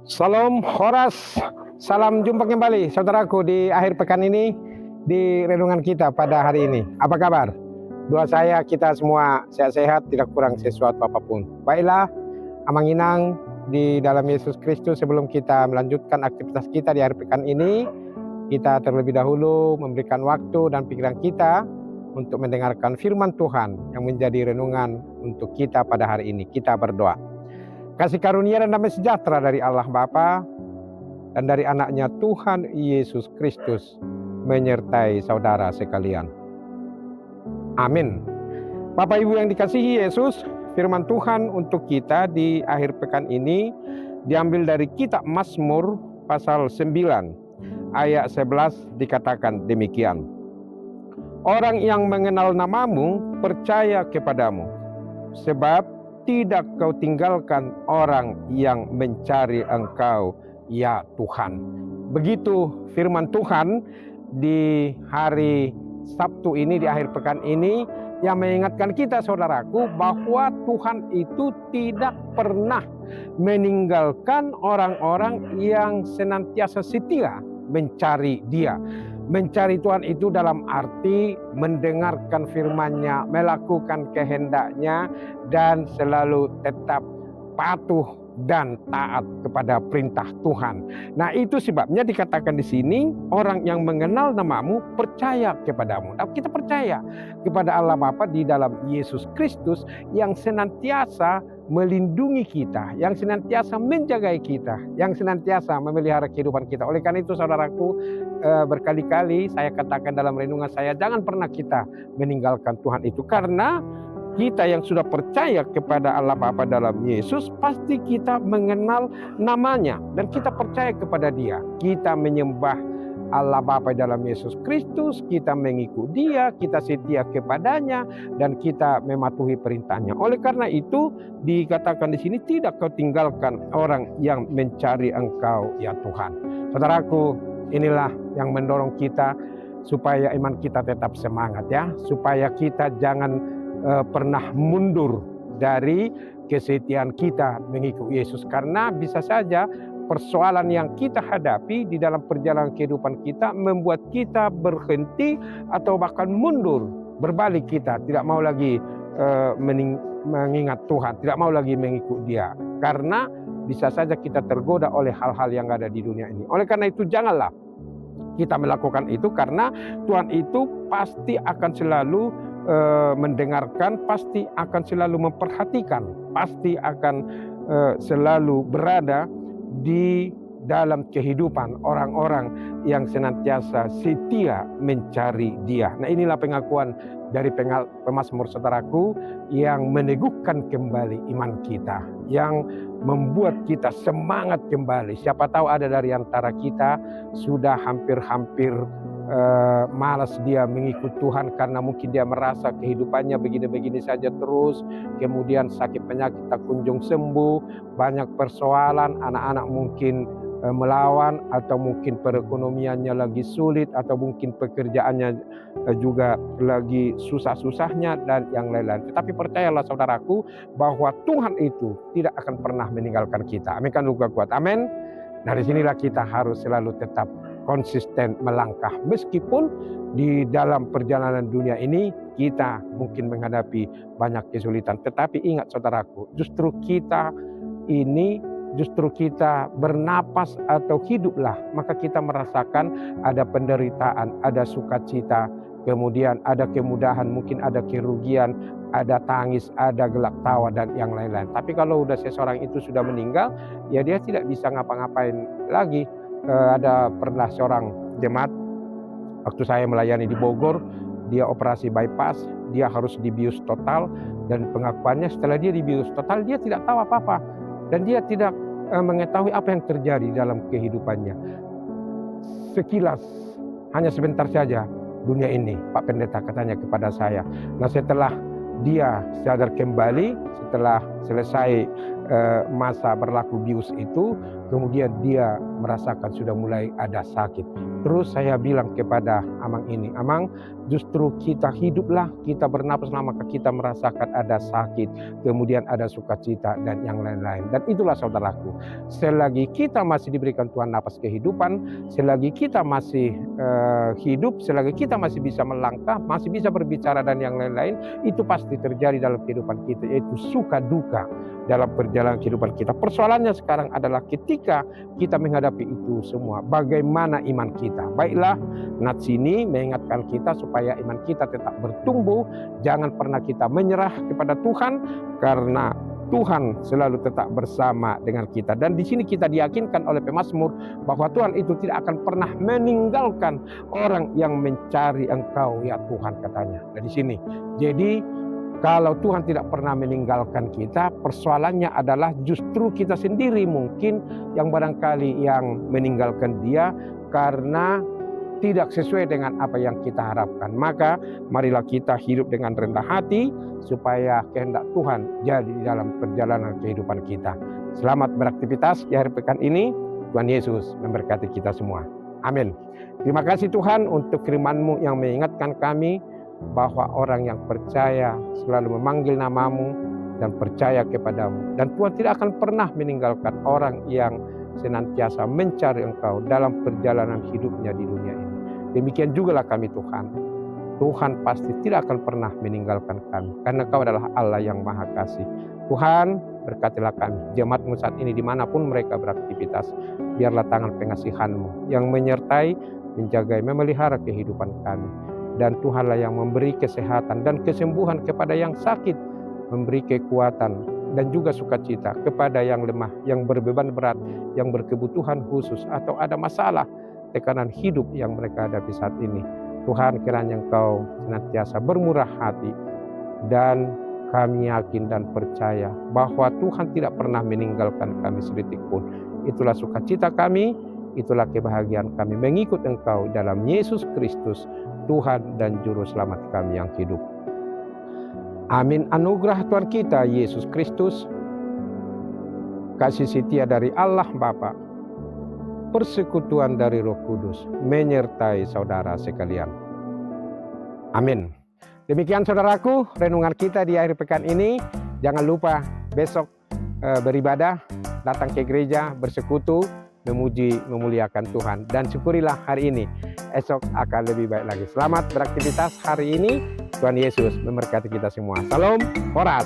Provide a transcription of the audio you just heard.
Salam Horas, salam jumpa kembali saudaraku di akhir pekan ini di renungan kita pada hari ini. Apa kabar? Doa saya kita semua sehat-sehat, tidak kurang sesuatu apapun. Baiklah, amanginang di dalam Yesus Kristus. Sebelum kita melanjutkan aktivitas kita di akhir pekan ini, kita terlebih dahulu memberikan waktu dan pikiran kita untuk mendengarkan firman Tuhan yang menjadi renungan untuk kita pada hari ini. Kita berdoa. Kasih karunia dan damai sejahtera dari Allah Bapa dan dari anaknya Tuhan Yesus Kristus menyertai saudara sekalian. Amin. Bapak Ibu yang dikasihi Yesus, firman Tuhan untuk kita di akhir pekan ini diambil dari kitab Mazmur pasal 9 ayat 11 dikatakan demikian. Orang yang mengenal namamu percaya kepadamu, sebab tidak kau tinggalkan orang yang mencari Engkau, ya Tuhan. Begitu firman Tuhan di hari Sabtu ini, di akhir pekan ini, yang mengingatkan kita saudaraku bahwa Tuhan itu tidak pernah meninggalkan orang-orang yang senantiasa setia mencari Dia. Mencari Tuhan itu dalam arti mendengarkan firman-Nya, melakukan kehendak-Nya, dan selalu tetap patuh dan taat kepada perintah Tuhan. Nah, itu sebabnya dikatakan di sini, orang yang mengenal namamu percaya kepadamu. Nah, kita percaya kepada Allah Bapa di dalam Yesus Kristus yang senantiasa melindungi kita, yang senantiasa menjaga kita, yang senantiasa memelihara kehidupan kita. Oleh karena itu saudaraku, berkali-kali saya katakan dalam renungan saya, jangan pernah kita meninggalkan Tuhan itu. Karena kita yang sudah percaya kepada Allah Bapa dalam Yesus, pasti kita mengenal namanya dan kita percaya kepada Dia. Kita menyembah Allah Bapa dalam Yesus Kristus, kita mengikuti Dia, kita setia kepadanya, dan kita mematuhi perintahnya. Oleh karena itu dikatakan di sini, tidak kau tinggalkan orang yang mencari Engkau, ya Tuhan. Saudaraku, inilah yang mendorong kita supaya iman kita tetap semangat, ya, supaya kita jangan pernah mundur dari kesetiaan kita mengikuti Yesus. Karena bisa saja persoalan yang kita hadapi di dalam perjalanan kehidupan kita membuat kita berhenti atau bahkan mundur, berbalik kita, tidak mau lagi mengingat Tuhan, tidak mau lagi mengikuti Dia. Karena bisa saja kita tergoda oleh hal-hal yang ada di dunia ini. Oleh karena itu janganlah kita melakukan itu, karena Tuhan itu pasti akan selalu mendengarkan, pasti akan selalu memperhatikan, pasti akan selalu berada di dalam kehidupan orang-orang yang senantiasa setia mencari Dia. Nah, inilah pengakuan dari pemazmur saudaraku yang meneguhkan kembali iman kita, yang membuat kita semangat kembali. Siapa tahu ada dari antara kita sudah hampir-hampir malas dia mengikut Tuhan karena mungkin dia merasa kehidupannya begini-begini saja terus, kemudian sakit penyakit tak kunjung sembuh, banyak persoalan, anak-anak mungkin melawan, atau mungkin perekonomiannya lagi sulit, atau mungkin pekerjaannya juga lagi susah-susahnya, dan yang lain-lain. Tetapi percayalah saudaraku bahwa Tuhan itu tidak akan pernah meninggalkan kita. Amin kan, luka kuat. Amin. Dari sinilah kita harus selalu tetap konsisten melangkah. Meskipun di dalam perjalanan dunia ini kita mungkin menghadapi banyak kesulitan. Tetapi ingat saudaraku, justru kita bernapas atau hiduplah, maka kita merasakan ada penderitaan, ada sukacita, kemudian ada kemudahan, mungkin ada kerugian, ada tangis, ada gelak tawa, dan yang lain-lain. Tapi kalau udah seseorang itu sudah meninggal, ya dia tidak bisa ngapa-ngapain lagi. Ada pernah seorang jemaat, waktu saya melayani di Bogor, dia operasi bypass, dia harus dibius total, dan pengakuannya setelah dia dibius total, dia tidak tahu apa-apa, dan dia tidak mengetahui apa yang terjadi dalam kehidupannya. Sekilas, hanya sebentar saja dunia ini, Pak Pendeta katanya kepada saya. Nah, setelah dia sadar kembali, setelah selesai masa berlaku bius itu, kemudian dia merasakan sudah mulai ada sakit. Terus saya bilang kepada Amang ini, Amang, justru kita hiduplah, kita bernapas maka kita merasakan ada sakit, kemudian ada sukacita dan yang lain-lain. Dan itulah saudaraku, selagi kita masih diberikan Tuhan napas kehidupan, selagi kita masih hidup, selagi kita masih bisa melangkah, masih bisa berbicara dan yang lain-lain, itu pasti terjadi dalam kehidupan kita, yaitu suka duka dalam perjalanan kehidupan kita. Persoalannya sekarang adalah ketika kita menghadapi itu semua, bagaimana iman kita. Baiklah, nats ini mengingatkan kita supaya iman kita tetap bertumbuh, jangan pernah kita menyerah kepada Tuhan, karena Tuhan selalu tetap bersama dengan kita. Dan di sini kita diyakinkan oleh pemazmur bahwa Tuhan itu tidak akan pernah meninggalkan orang yang mencari Engkau, ya Tuhan, katanya. Dan di sini, jadi kalau Tuhan tidak pernah meninggalkan kita, persoalannya adalah justru kita sendiri mungkin yang barangkali yang meninggalkan Dia karena tidak sesuai dengan apa yang kita harapkan. Maka marilah kita hidup dengan rendah hati supaya kehendak Tuhan jadi di dalam perjalanan kehidupan kita. Selamat beraktivitas di akhir pekan ini. Tuhan Yesus memberkati kita semua. Amin. Terima kasih Tuhan untuk firman-Mu yang mengingatkan kami bahwa orang yang percaya selalu memanggil nama-Mu dan percaya kepadamu. Dan Tuhan tidak akan pernah meninggalkan orang yang senantiasa mencari Engkau dalam perjalanan hidupnya di dunia ini. Demikian jugalah kami Tuhan. Tuhan pasti tidak akan pernah meninggalkan kami, karena Kau adalah Allah yang Maha Kasih. Tuhan, berkatilah kami, jemaat-Mu saat ini dimanapun mereka beraktivitas. Biarlah tangan pengasihan-Mu yang menyertai, menjaga, memelihara kehidupan kami. Dan Tuhanlah yang memberi kesehatan dan kesembuhan kepada yang sakit, memberi kekuatan dan juga sukacita kepada yang lemah, yang berbeban berat, yang berkebutuhan khusus atau ada masalah tekanan hidup yang mereka hadapi saat ini. Tuhan, kiranya Engkau senantiasa bermurah hati, dan kami yakin dan percaya bahwa Tuhan tidak pernah meninggalkan kami sedetik pun. Itulah sukacita kami, itulah kebahagiaan kami mengikut Engkau dalam Yesus Kristus, Tuhan dan Juru Selamat kami yang hidup. Amin. Anugerah Tuhan kita Yesus Kristus, kasih setia dari Allah Bapa, persekutuan dari Roh Kudus menyertai saudara sekalian. Amin. Demikian saudaraku, renungan kita di akhir pekan ini. Jangan lupa besok beribadah, datang ke gereja, bersekutu, memuji, memuliakan Tuhan. Dan syukurilah hari ini, esok akan lebih baik lagi. Selamat beraktivitas hari ini. Tuhan Yesus memberkati kita semua. Salam, Horas.